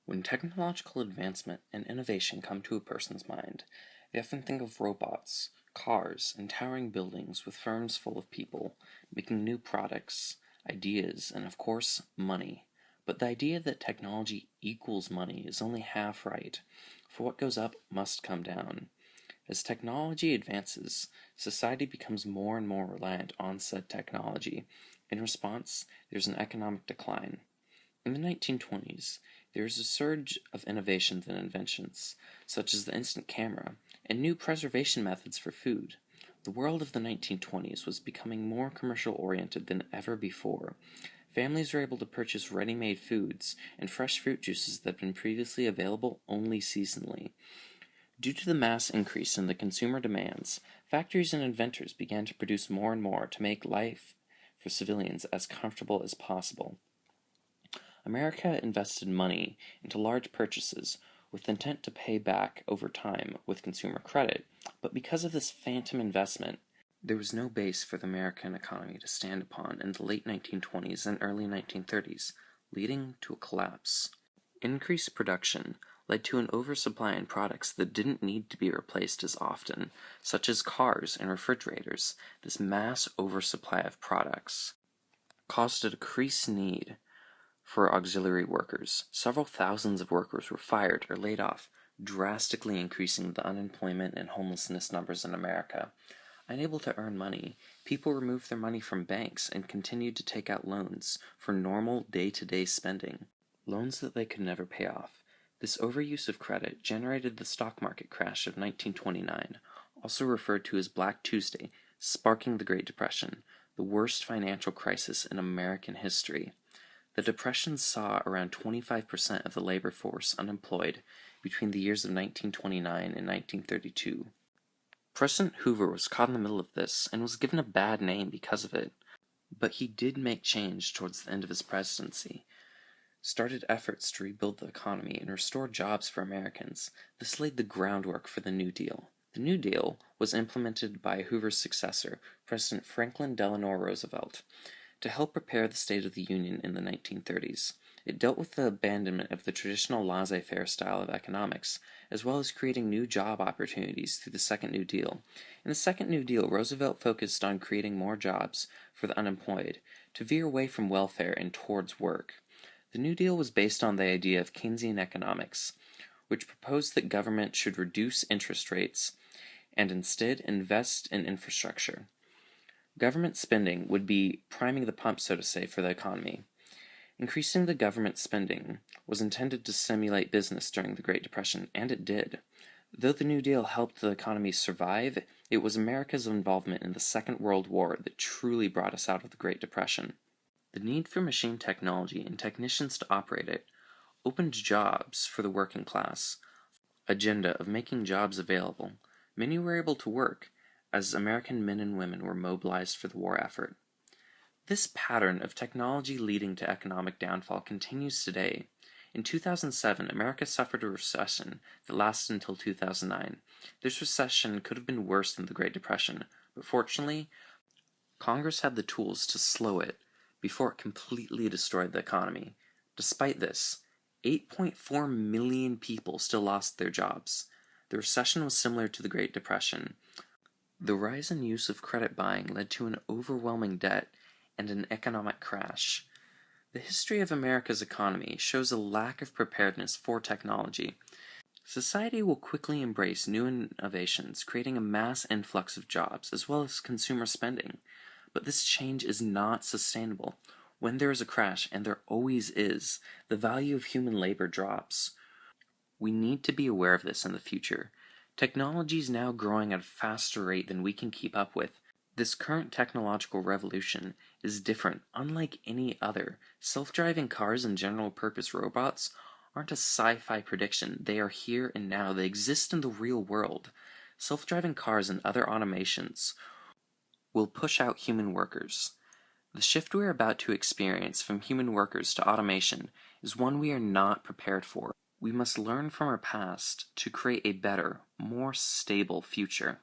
When technological advancement and innovation come to a person's mind, they often think of robots, cars, and towering buildings with firms full of people, making new products, ideas, and of course, money. But the idea that technology equals money is only half right, for what goes up must come down. As technology advances, society becomes more and more reliant on said technology. In response, there's an economic decline. In the 1920s, there was a surge of innovations and inventions, such as the instant camera and new preservation methods for food. The world of the 1920s was becoming more commercial oriented than ever before. Families were able to purchase ready-made foods and fresh fruit juices that had been previously available only seasonally. Due to the mass increase in the consumer demands, factories and inventors began to produce more and more to make life for civilians as comfortable as possible. America invested money into large purchases with intent to pay back over time with consumer credit, but because of this phantom investment, there was no base for the American economy to stand upon in the late 1920s and early 1930s, leading to a collapse. Increased production led to an oversupply in products that didn't need to be replaced as often, such as cars and refrigerators. This mass oversupply of products caused a decreased need for auxiliary workers. Several thousands of workers were fired or laid off, drastically increasing the unemployment and homelessness numbers in America. Unable to earn money, people removed their money from banks and continued to take out loans for normal day-to-day spending, loans that they could never pay off. This overuse of credit generated the stock market crash of 1929, also referred to as Black Tuesday, sparking the Great Depression, the worst financial crisis in American history. The Depression saw around 25% of the labor force unemployed between the years of 1929 and 1932. President Hoover was caught in the middle of this and was given a bad name because of it, but he did make change towards the end of his presidency, started efforts to rebuild the economy and restore jobs for Americans. This laid the groundwork for the New Deal. The New Deal was implemented by Hoover's successor, President Franklin Delano Roosevelt, to help prepare the State of the Union in the 1930s. It dealt with the abandonment of the traditional laissez-faire style of economics, as well as creating new job opportunities through the Second New Deal. In the Second New Deal, Roosevelt focused on creating more jobs for the unemployed, to veer away from welfare and towards work. The New Deal was based on the idea of Keynesian economics, which proposed that government should reduce interest rates and instead invest in infrastructure. Government spending would be priming the pump, so to say, for the economy. Increasing the government spending was intended to stimulate business during the Great Depression, and it did. Though the New Deal helped the economy survive, it was America's involvement in the Second World War that truly brought us out of the Great Depression. The need for machine technology and technicians to operate it opened jobs for the working class. Agenda of making jobs available. Many were able to work, as American men and women were mobilized for the war effort. This pattern of technology leading to economic downfall continues today. In 2007, America suffered a recession that lasted until 2009. This recession could have been worse than the Great Depression, but fortunately, Congress had the tools to slow it before it completely destroyed the economy. Despite this, 8.4 million people still lost their jobs. The recession was similar to the Great Depression. The rise in use of credit buying led to an overwhelming debt and an economic crash. The history of America's economy shows a lack of preparedness for technology. Society will quickly embrace new innovations, creating a mass influx of jobs as well as consumer spending. But this change is not sustainable. When there is a crash, and there always is, the value of human labor drops. We need to be aware of this in the future. Technology is now growing at a faster rate than we can keep up with. This current technological revolution is different, unlike any other. Self-driving cars and general-purpose robots aren't a sci-fi prediction. They are here and now. They exist in the real world. Self-driving cars and other automations will push out human workers. The shift we are about to experience from human workers to automation is one we are not prepared for. We must learn from our past to create a better, more stable future.